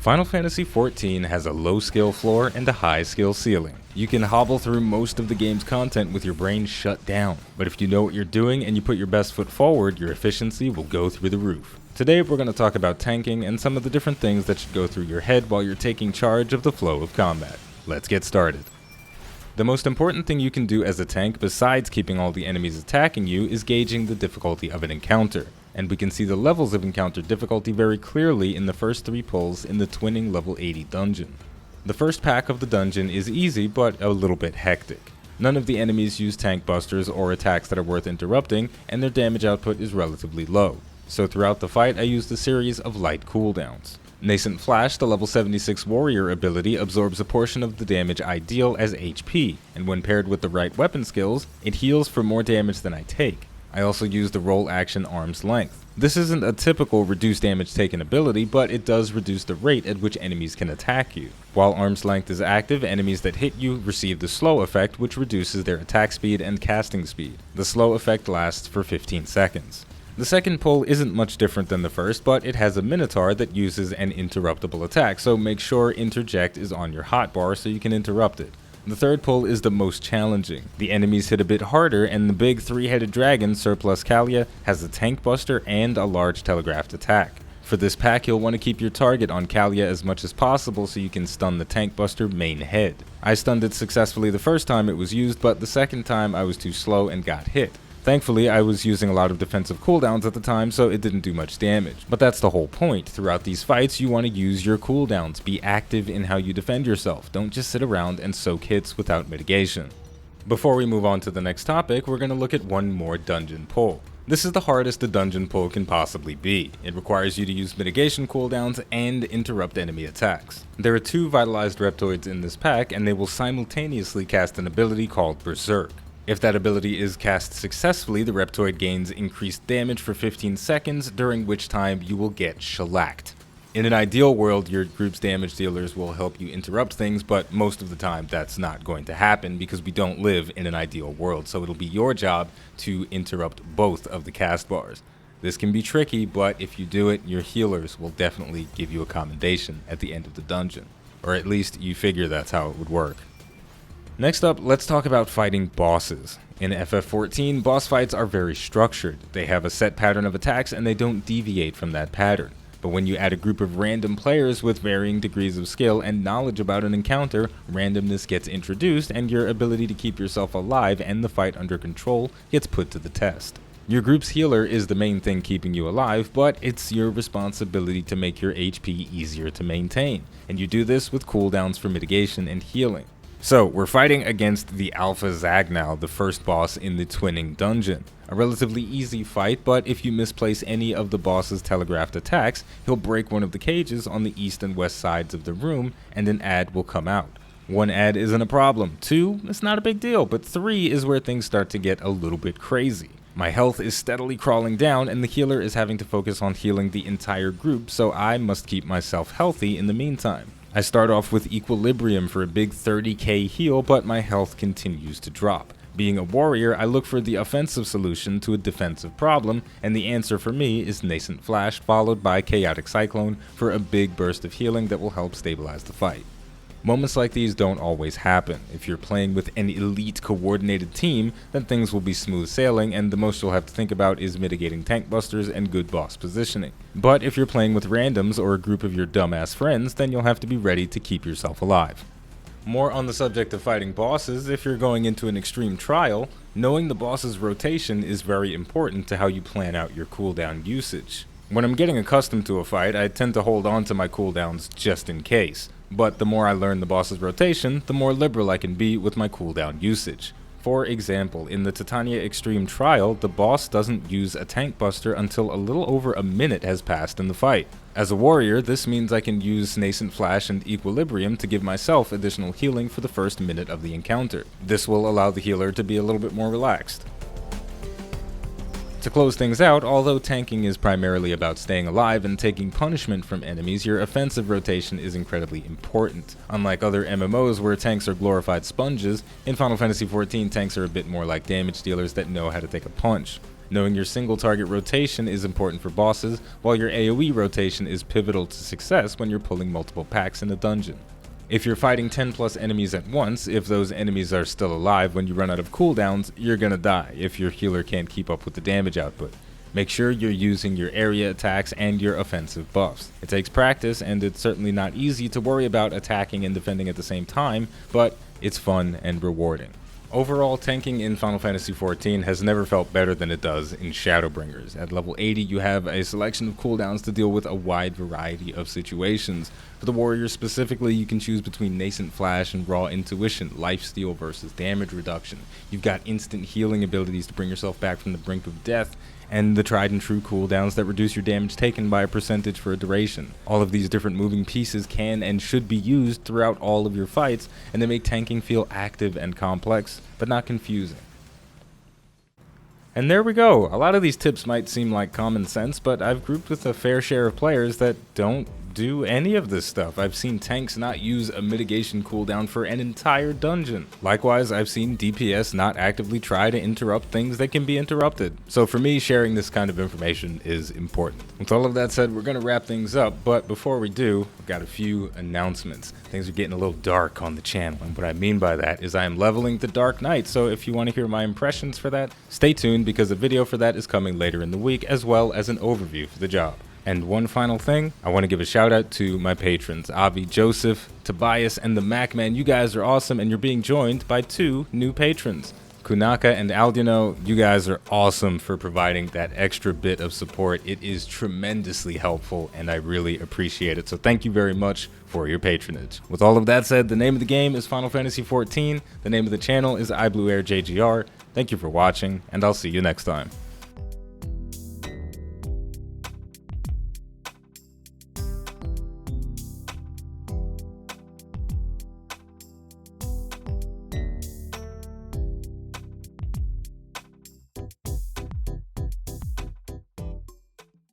Final Fantasy XIV has a low skill floor and a high skill ceiling. You can hobble through most of the game's content with your brain shut down, but if you know what you're doing and you put your best foot forward, your efficiency will go through the roof. Today we're going to talk about tanking and some of the different things that should go through your head while you're taking charge of the flow of combat. Let's get started. The most important thing you can do as a tank, besides keeping all the enemies attacking you, is gauging the difficulty of an encounter. And we can see the levels of encounter difficulty very clearly in the first 3 pulls in the Twinning level 80 dungeon. The first pack of the dungeon is easy, but a little bit hectic. None of the enemies use tank busters or attacks that are worth interrupting, and their damage output is relatively low. So throughout the fight I used a series of light cooldowns. Nascent Flash, the level 76 warrior ability, absorbs a portion of the damage I deal as HP, and when paired with the right weapon skills, it heals for more damage than I take. I also use the roll action Arm's Length. This isn't a typical reduce damage taken ability, but it does reduce the rate at which enemies can attack you. While Arm's Length is active, enemies that hit you receive the slow effect, which reduces their attack speed and casting speed. The slow effect lasts for 15 seconds. The second pull isn't much different than the first, but it has a Minotaur that uses an interruptible attack, so make sure Interject is on your hotbar so you can interrupt it. The third pull is the most challenging. The enemies hit a bit harder, and the big 3-headed dragon, Surplus Kalia, has a tank buster and a large telegraphed attack. For this pack, you'll want to keep your target on Kalia as much as possible so you can stun the tank buster main head. I stunned it successfully the first time it was used, but the second time I was too slow and got hit. Thankfully, I was using a lot of defensive cooldowns at the time, so it didn't do much damage. But that's the whole point. Throughout these fights, you want to use your cooldowns. Be active in how you defend yourself. Don't just sit around and soak hits without mitigation. Before we move on to the next topic, we're going to look at one more dungeon pull. This is the hardest a dungeon pull can possibly be. It requires you to use mitigation cooldowns and interrupt enemy attacks. There are 2 vitalized Reptoids in this pack, and they will simultaneously cast an ability called Berserk. If that ability is cast successfully, the Reptoid gains increased damage for 15 seconds, during which time you will get shellacked. In an ideal world, your group's damage dealers will help you interrupt things, but most of the time that's not going to happen because we don't live in an ideal world, so it'll be your job to interrupt both of the cast bars. This can be tricky, but if you do it, your healers will definitely give you a commendation at the end of the dungeon. Or at least you figure that's how it would work. Next up, let's talk about fighting bosses. In FF14, boss fights are very structured. They have a set pattern of attacks and they don't deviate from that pattern. But when you add a group of random players with varying degrees of skill and knowledge about an encounter, randomness gets introduced and your ability to keep yourself alive and the fight under control gets put to the test. Your group's healer is the main thing keeping you alive, but it's your responsibility to make your HP easier to maintain. And you do this with cooldowns for mitigation and healing. So, we're fighting against the Alpha Zagnal, the first boss in the Twinning dungeon. A relatively easy fight, but if you misplace any of the boss's telegraphed attacks, he'll break one of the cages on the east and west sides of the room, and an ad will come out. 1 ad isn't a problem, 2, it's not a big deal, but 3 is where things start to get a little bit crazy. My health is steadily crawling down, and the healer is having to focus on healing the entire group, so I must keep myself healthy in the meantime. I start off with Equilibrium for a big 30k heal, but my health continues to drop. Being a warrior, I look for the offensive solution to a defensive problem, and the answer for me is Nascent Flash followed by Chaotic Cyclone for a big burst of healing that will help stabilize the fight. Moments like these don't always happen. If you're playing with an elite coordinated team, then things will be smooth sailing and the most you'll have to think about is mitigating tank busters and good boss positioning. But if you're playing with randoms or a group of your dumbass friends, then you'll have to be ready to keep yourself alive. More on the subject of fighting bosses, if you're going into an extreme trial, knowing the boss's rotation is very important to how you plan out your cooldown usage. When I'm getting accustomed to a fight, I tend to hold on to my cooldowns just in case. But the more I learn the boss's rotation, the more liberal I can be with my cooldown usage. For example, in the Titania Extreme Trial, the boss doesn't use a tank buster until a little over a minute has passed in the fight. As a warrior, this means I can use Nascent Flash and Equilibrium to give myself additional healing for the first minute of the encounter. This will allow the healer to be a little bit more relaxed. To close things out, although tanking is primarily about staying alive and taking punishment from enemies, your offensive rotation is incredibly important. Unlike other MMOs where tanks are glorified sponges, in Final Fantasy XIV tanks are a bit more like damage dealers that know how to take a punch. Knowing your single target rotation is important for bosses, while your AoE rotation is pivotal to success when you're pulling multiple packs in a dungeon. If you're fighting 10 plus enemies at once, if those enemies are still alive when you run out of cooldowns, you're gonna die if your healer can't keep up with the damage output. Make sure you're using your area attacks and your offensive buffs. It takes practice, and it's certainly not easy to worry about attacking and defending at the same time, but it's fun and rewarding. Overall, tanking in Final Fantasy XIV has never felt better than it does in Shadowbringers. At level 80, you have a selection of cooldowns to deal with a wide variety of situations. For the warrior specifically, you can choose between Nascent Flash and Raw Intuition, lifesteal versus damage reduction. You've got instant healing abilities to bring yourself back from the brink of death, and the tried and true cooldowns that reduce your damage taken by a percentage for a duration. All of these different moving pieces can and should be used throughout all of your fights, and they make tanking feel active and complex, but not confusing. And there we go. A lot of these tips might seem like common sense, but I've grouped with a fair share of players that don't do any of this stuff. I've seen tanks not use a mitigation cooldown for an entire dungeon. Likewise, I've seen DPS not actively try to interrupt things that can be interrupted. So for me, sharing this kind of information is important. With all of that said, we're gonna wrap things up, but before we do, I've got a few announcements. Things are getting a little dark on the channel, and what I mean by that is I am leveling the Dark Knight, so if you want to hear my impressions for that, stay tuned because a video for that is coming later in the week, as well as an overview for the job. And one final thing, I want to give a shout out to my patrons, Avi, Joseph, Tobias, and the Macman. You guys are awesome, and you're being joined by 2 new patrons. Kunaka and Aldiano, you guys are awesome for providing that extra bit of support. It is tremendously helpful, and I really appreciate it. So thank you very much for your patronage. With all of that said, the name of the game is Final Fantasy XIV. The name of the channel is iBluairJgR. Thank you for watching, and I'll see you next time.